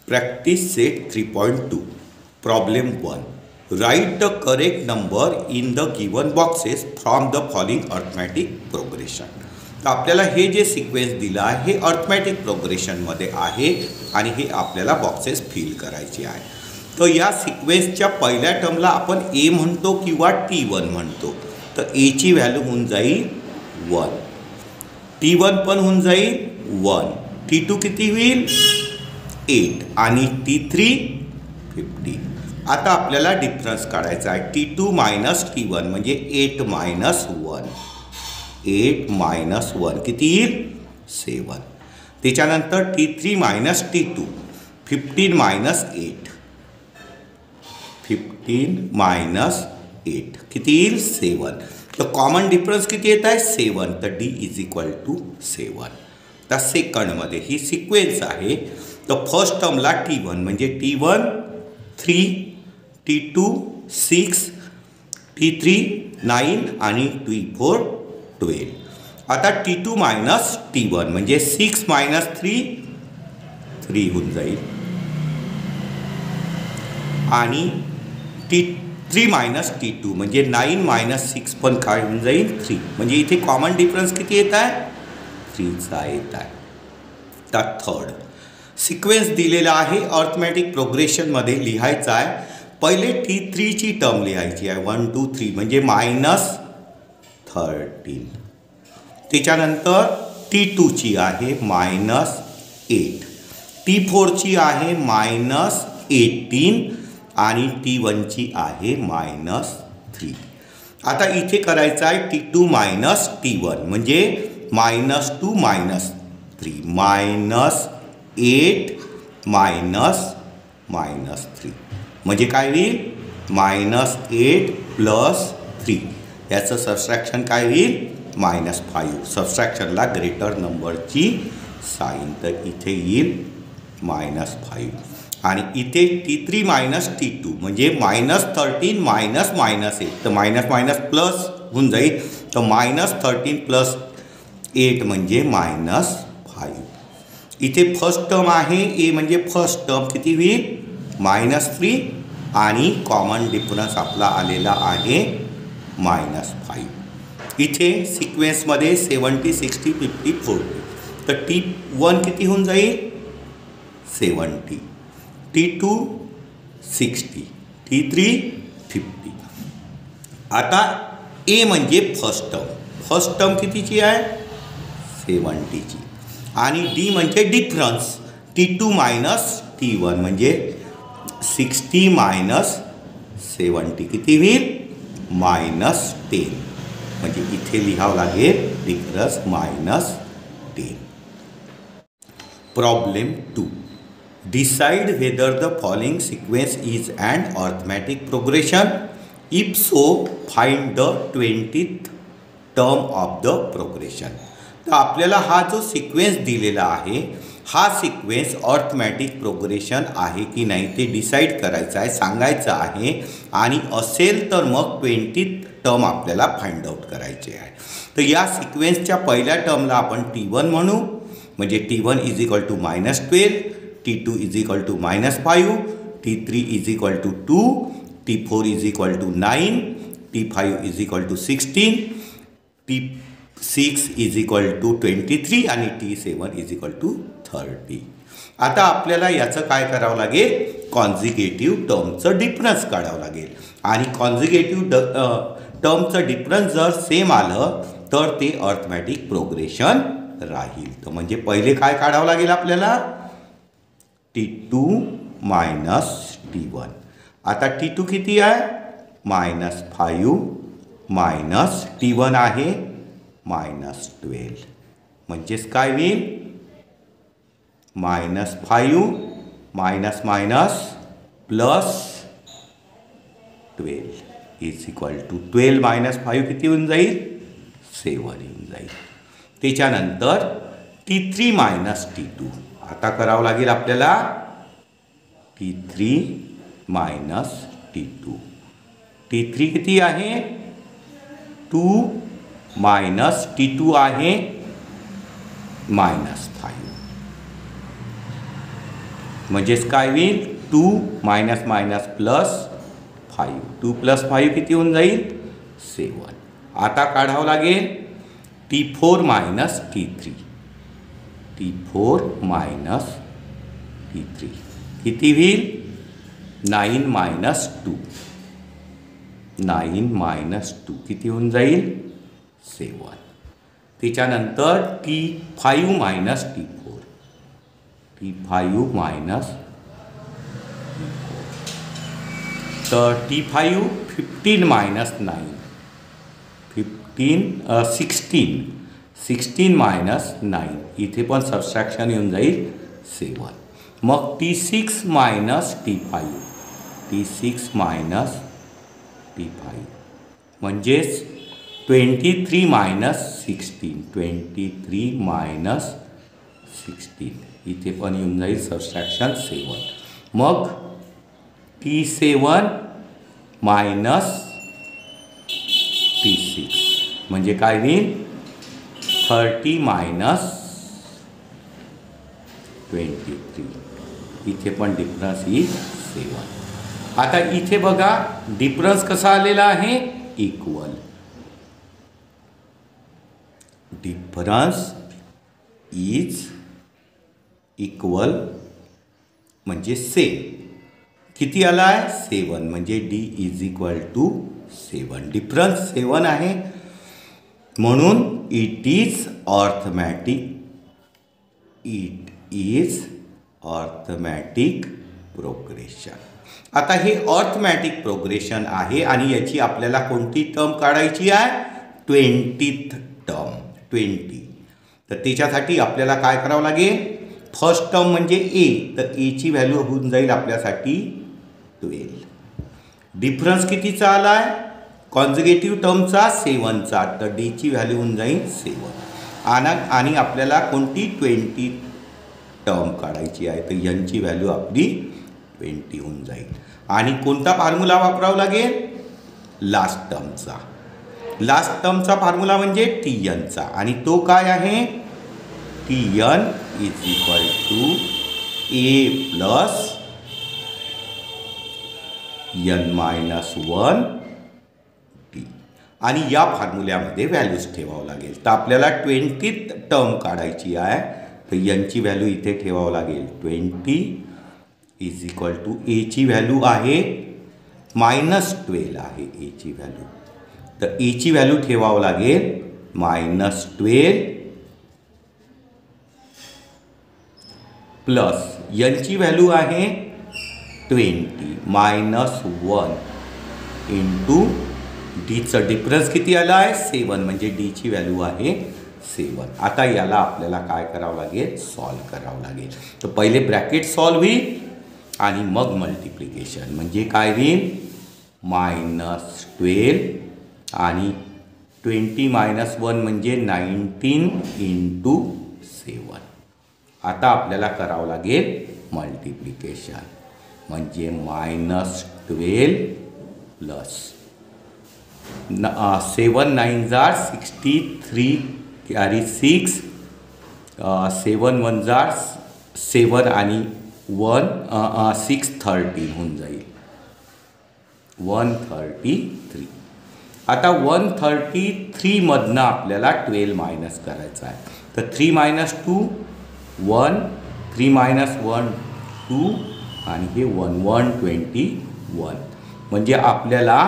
Practice set 3.2. Problem 1. Write the correct number in the given boxes from the following arithmetic progression. तर आपल्याला हे जे sequence दिला आहे हे अर्थमॅटिक प्रोग्रेशनमध्ये आहे आणि हे आपल्याला बॉक्सेस फिल करायचे आहे. तर या सिक्वेन्सच्या पहिल्या टर्मला आपण ए म्हणतो किंवा T1 म्हणतो. तर एची व्हॅल्यू होऊन जाईल 1, T1 पण होऊन जाईल 1, T2 किती होईल 8 आणि T3 50. आता आपल्याला डिफरन्स काढायचा आहे. T2 मायनस T1 म्हणजे 8 मायनस 1, 8 मायनस 1 किती येईल 7. त्याच्यानंतर T3 minus T2 15 minus 8, 15 minus 8 किती येईल 7. तर कॉमन डिफरन्स किती येत आहे 7. तर D इज इक्वल टू 7. तर सेकंडमध्ये ही सिक्वेन्स आहे. तर फर्स्ट टर्मला T1 म्हणजे T1 3, T2 6, T3 9 आणि T4 12. आता T2 मायनस T1 म्हणजे 6 मायनस 3 होऊन जाईल आणि T3 मायनस T2 म्हणजे 9 मायनस 6 पण काय होऊन जाईल 3. म्हणजे इथे कॉमन डिफरन्स किती येत आहे 3चा येत आहे. तर थर्ड सिक्वेन्स दिलेला आहे अर्थमॅटिक प्रोग्रेशनमध्ये लिहायचा आहे. पहिले T3ची टर्म लिहायची आहे 1 2 3 म्हणजे मायनस 13. त्याच्यानंतर T2ची आहे मायनस 8, T4ची आहे मायनस 18 आणि T1ची आहे मायनस 3. आता इथे करायचं आहे T2 मायनस T1 म्हणजे मायनस 2 मायनस 3 मायनस 8 मायनस 3 म्हणजे काय होईल मायनस 8 प्लस 3. याचं सबस्ट्रॅक्शन काय होईल मायनस 5. सबस्ट्रॅक्शनला ग्रेटर नंबरची साईन. तर इथे येईल मायनस 5 आणि इथे T3 मायनस T2 म्हणजे मायनस 13 मायनस मायनस 8. तर मायनस मायनस प्लस होऊन जाईल. तर मायनस 13 प्लस 8 म्हणजे मायनस 5. इथे फर्स्ट टर्म आहे ए म्हणजे फर्स्ट टर्म किती होईल मायनस 3 आणि कॉमन डिफरन्स आपला आलेला आहे मायनस 5. इथे सिक्वेन्समध्ये 70 60 50 40. तर T1 किती होऊन जाईल 70, T2 60, T3 50. आता ए म्हणजे फर्स्ट टर्म कितीची आहे 70ची आणि डी म्हणजे डिफरन्स T2 मायनस T1 म्हणजे 60 मायनस 70 किती होईल मायनस 10. म्हणजे इथे लिहावं लागेल difference minus 10. Problem 2. Decide whether the following sequence is an arithmetic progression. If so, find the 20th term of the progression. तर आपल्याला हा जो सिक्वेन्स दिलेला आहे हा सिक्वेन्स अर्थमॅटिक प्रोग्रेशन आहे की नाही ते डिसाईड करायचं आहे, सांगायचं आहे आणि असेल तर मग 20th टर्म आपल्याला फाइंड आउट करायचे आहे. तर या सिक्वेन्सच्या पहिल्या टर्मला आपण T1 म्हणू म्हणजे T1 is equal to minus 12, T2 is equal to minus 5, T3 is equal to 2, T4 is equal to 9, T5 is equal to 16, T6 is equal to 23 आणि T7 इज इक्वल टू 30. आता आपल्याला याचं काय करावं लागेल consecutive टर्मचं difference काढावं लागेल आणि कॉन्झिक्युटिव्ह टर्मचं डिफरन्स जर सेम आलं तर ते अर्थमॅटिक प्रोग्रेशन राहील. तर म्हणजे पहिले काय काढावं लागेल आपल्याला T2 मायनस T1. आता T2 किती आहे मायनस 5 मायनस T1 आहे मायनस 12. म्हणजेच काय होईल minus 5 minus minus plus 12 is equal to 12 minus 5 किती होऊन जाईल 7 येऊन जाईल. त्याच्यानंतर T3 मायनस T2. आता करावं लागेल आपल्याला T3 मायनस T2. T3 किती आहे 2 मायनस T2 आहे मायनस 5. म्हणजेच काय होईल 2 मायनस मायनस प्लस 5, 2 प्लस 5 किती होऊन जाईल 7. आता काढावं लागेल T4 minus T3, T4 minus T3 किती होईल 9 मायनस 2, 9 मायनस 2 किती होऊन जाईल 7. त्याच्यानंतर T5 minus T4, T5 minus T4, तर T5 15 मायनस 9, 16 मायनस 9 इथे पण सबस्ट्रॅक्शन येऊन जाईल 7. मग T6 minus T5, T6 minus T5 म्हणजेच 23 मायनस 16, 23 मायनस 16 इथे पण येऊन जाईल सबस्ट्रॅक्शन 7. मग T7 मायनस T6 म्हणजे काय होईल 30 मायनस 23 इथे पण डिफरन्स येईल 7. आता इथे बघा डिफरन्स कसा आलेला आहे इक्वल, डिफरन्स इज इक्वल म्हणजे सेम. किती आला आहे 7 म्हणजे D is equal to 7. Difference 7 आहे म्हणून it is arithmetic, it is arithmetic progression. आता हे अर्थमॅटिक प्रोग्रेशन आहे आणि याची आपल्याला कोणती टर्म काढायची आहे 20th टर्म 20. तर त्याच्यासाठी आपल्याला काय करावं लागेल फर्स्ट टर्म म्हणजे ए, तर एची व्हॅल्यू होऊन जाईल आपल्यासाठी 12. डिफरन्स कितीचा आला आहे कॉन्झिक्युटिव्ह टर्मचा 7चा, तर डीची व्हॅल्यू होऊन जाईल 7. आणि आपल्याला कोणती 20 टर्म काढायची आहे, तर यांची व्हॅल्यू आपली 20 होऊन जाईल. आणि कोणता फॉर्म्युला वापरावा लागेल लास्ट टर्मचा, लास्ट टर्मचा फॉर्म्युला म्हणजे TNचा, आणि तो काय आहे TN is equal to A plus N minus 1 T. आणि या फॉर्म्युल्यामध्ये व्हॅल्यूज ठेवावं लागेल. तर आपल्याला 20th टर्म काढायची आहे, तर यांची व्हॅल्यू इथे ठेवावं लागेल 20 इज इक्वल टू एची व्हॅल्यू आहे -12 आहे एची व्हॅल्यू, तर एची व्हॅल्यू ठेवावं लागेल -12 प्लस यांची व्हॅल्यू आहे 20 -1 इंटू डीचं डिफरन्स किती आला आहे 7 म्हणजे डीची व्हॅल्यू आहे 7. आता याला आपल्याला काय करावं लागेल सॉल्व करावं लागेल. तर पहिले ब्रॅकेट सॉल्व होईल आणि मग मल्टिप्लिकेशन म्हणजे काय होईल -12 आणि 20 -1 म्हणजे 19 इंटू 7. आता आपल्याला करावं लागेल मल्टिप्लिकेशन म्हणजे -12 प्लस 7 9 जार 63 कॅरी 6 7 1 जार 7 आणि 1 6 13 होऊन जाईल 133. आता 133 मधनं आपल्याला 12 मायनस करायचं आहे, तर 3 - 2 1 3 - 1 2 आणि हे 1 121 म्हणजे आपल्याला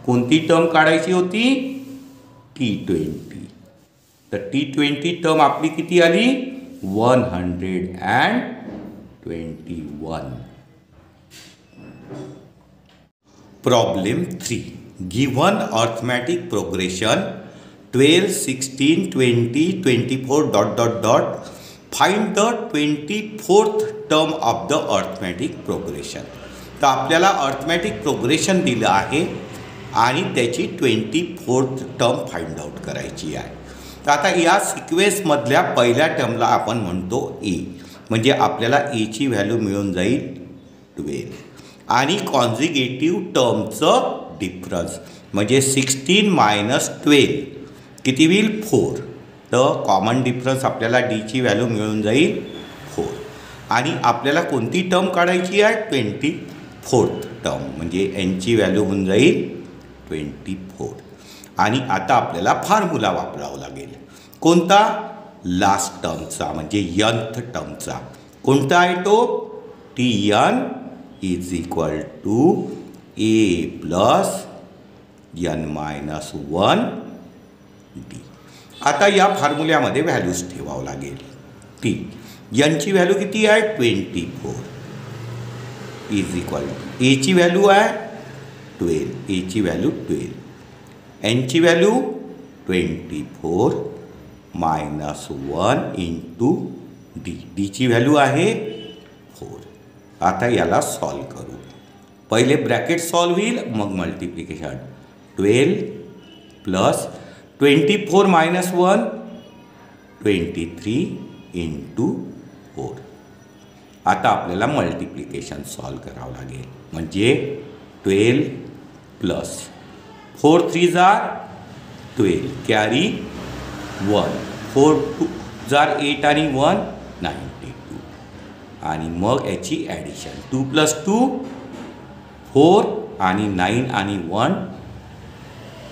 कोणती टर्म काढायची होती T20. तर T20 टर्म आपली किती आली 121. Problem 3. Given arithmetic progression 12 16 20 24 ... find the 24th term of the arithmetic progression. तर आपल्याला अर्थमॅटिक प्रोग्रेशन दिलं आहे आणि त्याची 24th टर्म फाइंड आउट करायची आहे. तर आता या सिक्वेन्समधल्या पहिल्या टर्मला आपण म्हणतो ए, म्हणजे आपल्याला एची व्हॅल्यू मिळून जाईल 12 आणि कॉन्झिक्युटिव्ह टर्मचं डिफरन्स म्हणजे 16 - 12 किती होईल 4. तर कॉमन डिफरन्स आपल्याला डीची व्हॅल्यू मिळून जाईल 4. आणि आपल्याला कोणती टर्म काढायची आहे 24th टर्म म्हणजे एनची व्हॅल्यू होऊन जाईल 24 आणि आता आपल्याला फॉर्म्युला वापरावा लागेल कोणता लास्ट टर्मचा म्हणजे nth टर्मचा कोणता आहे तो Tn is equal to a plus n-1 d आता या फॉर्म्युल्यामध्ये व्हॅल्यूज ठेवावं लागेल टी एनची व्हॅल्यू किती आहे 24 इज इक्वल टू एची व्हॅल्यू आहे 12 एची व्हॅल्यू 12 एनची व्हॅल्यू 24 मायनस 1 इंटू डी डीची व्हॅल्यू आहे 4 आता याला सॉल्व करू पहिले ब्रॅकेट सॉल्व होईल मग मल्टिप्लिकेशन 12 प्लस 24 मायनस 1 23 इंटू 4 आता आपल्याला मल्टिप्लिकेशन सॉल्व करावं लागेल म्हणजे 12 प्लस 4 3 जार 12 कॅरी 1 4 2 जार 8 आणि 1 92 आणि मग याची ॲडिशन 2 प्लस 2 4 आणि 9 आणि 1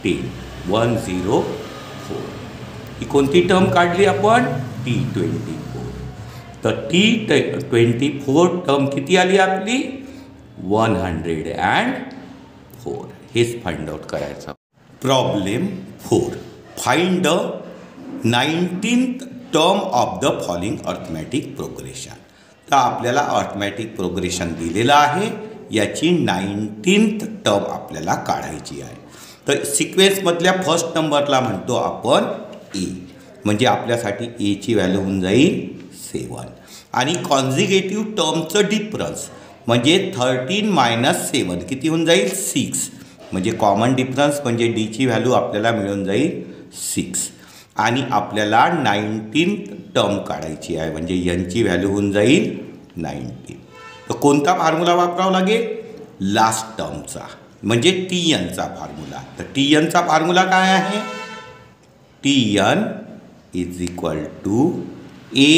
10 104 ही कोणती टर्म काढली आपण T24 तर T24 टर्म किती आली आपली 104 हेच फाइंड आउट करायचं problem 4 find the 19th term of the following arithmetic progression तर आपल्याला अर्थमॅटिक प्रोग्रेशन दिलेलं आहे याची 19th टर्म आपल्याला काढायची आहे तर सिक्वेन्समधल्या फर्स्ट नंबरला म्हणतो आपण ए म्हणजे आपल्यासाठी एची व्हॅल्यू होऊन जाईल 7 आणि कॉन्झिगेटिव्ह टर्मचं डिफरन्स म्हणजे 13 मायनस 7 किती होऊन जाईल 6 म्हणजे कॉमन डिफरन्स म्हणजे डीची व्हॅल्यू आपल्याला मिळून जाईल 6 आणि आपल्याला 19th टर्म काढायची आहे म्हणजे यांची व्हॅल्यू होऊन जाईल 19 तर कोणता फॉर्म्युला वापरावा लागेल लास्ट टर्मचा म्हणजे Tnचा फॉर्म्युला तर Tnचा फॉर्म्युला काय आहे Tn is equal to a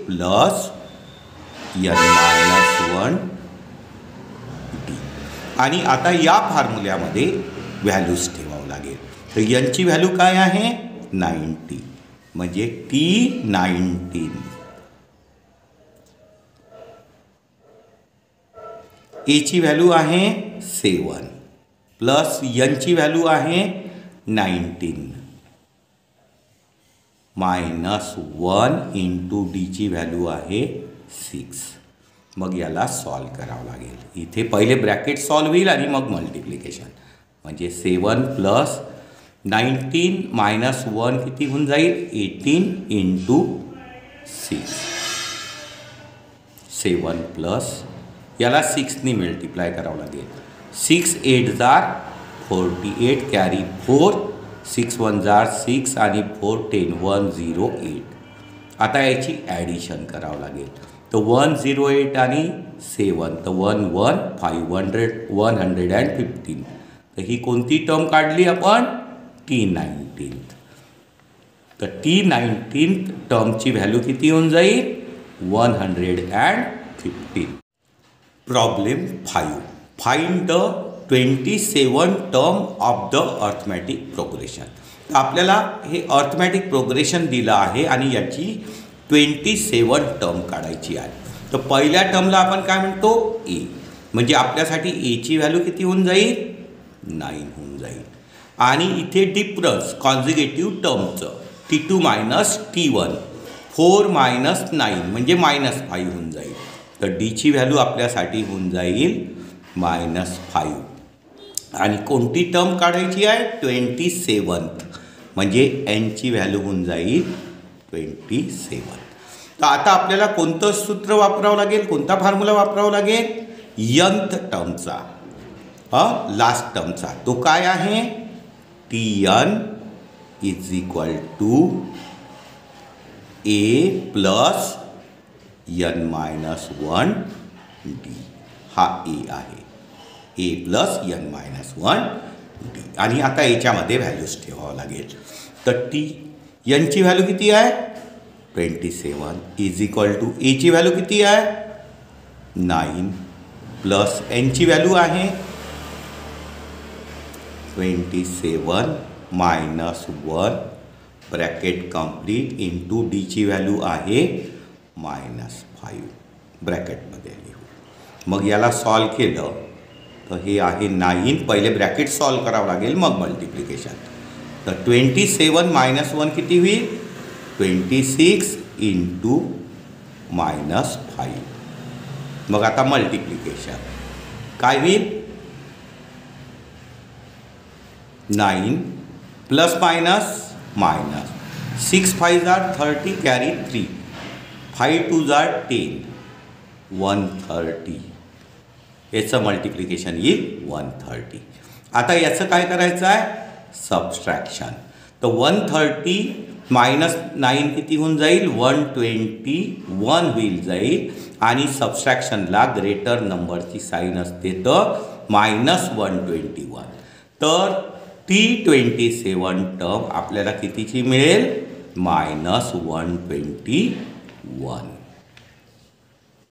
plus n-1 d आणि आता या फॉर्म्युल्यामध्ये व्हॅल्यूज ठेवावं लागेल तर यांची व्हॅल्यू काय आहे 90 म्हणजे T19 एची व्हॅल्यू आहे 7 प्लस एनची व्हॅल्यू आहे 19 मायनस 1 इंटू डीची व्हॅल्यू आहे 6 मग याला सॉल्व करावं लागेल इथे पहिले ब्रॅकेट सॉल्व होईल आणि मग मल्टिप्लिकेशन म्हणजे 7 प्लस 19 मायनस 1 किती होऊन जाईल 18 इंटू 6 7 प्लस याला 6ने मल्टिप्लाय करावं लागेल 6 8 जार 48 कॅरी 4 6 1 जार 6 आणि 4 10 108 आता याची ॲडिशन करावं लागेल तर 108 आणि 7 तर 115 तर ही कोणती टर्म काढली आपण T19 तर T19 टर्मची व्हॅल्यू किती होऊन जाईल 115 problem 5 find the 27 term of the arithmetic progression तर आपल्याला हे अर्थमॅटिक प्रोग्रेशन दिलं आहे आणि याची 27 टर्म काढायची आहे तर पहिल्या टर्मला आपण काय म्हणतो ए म्हणजे आपल्यासाठी एची व्हॅल्यू किती होऊन जाईल 9 होऊन जाईल आणि इथे डिफरन्स कॉन्झिगेटिव्ह टर्मचं T2 मायनस T1 4 मायनस 9 म्हणजे मायनस 5 होऊन जाईल तर डीची व्हॅल्यू आपल्यासाठी होऊन जाईल -5 आणि कोणती टर्म काढायची आहे 27th म्हणजे एनची व्हॅल्यू होऊन जाईल 27 तर आता आपल्याला कोणतं सूत्र वापरावं लागेल कोणता फॉर्म्युला वापरावा लागेल nth टर्मचा लास्ट टर्मचा तो काय आहे Tn is equal to a plus n-1 d हा ए आहे a प्लस n-1 d आणि आता याच्यामध्ये व्हॅल्यूज ठेवावं लागेल तर एनची व्हॅल्यू किती आहे 27 इज इक्वल टू एची व्हॅल्यू किती आहे 9 प्लस एनची व्हॅल्यू आहे 27 मायनस 1 ब्रॅकेट कंप्लीट इंटू डीची व्हॅल्यू आहे -5 ब्रॅकेटमध्ये लिहू। मग याला सॉल्व केलं तर हे आहे 9, पहिले ब्रॅकेट सॉल्व करावं लागेल मग मल्टिप्लिकेशन। तर 27 मायनस 1 किती होईल 26 इंटू -5। मग आता मल्टिप्लिकेशन काय होईल 9 plus minus minus 6 5 are 30 carry 3 5 2 are 10 130 याचं मल्टिप्लिकेशन येईल 130। आता याचं काय करायचं आहे सबस्ट्रॅक्शन। तर 130 मायनस 9 किती होऊन जाईल 121 होईल जाईल आणि सबस्ट्रॅक्शनला ग्रेटर नंबरची साईन असते तर -121। तर ती 27 टर्म आपल्याला कितीची मिळेल -121।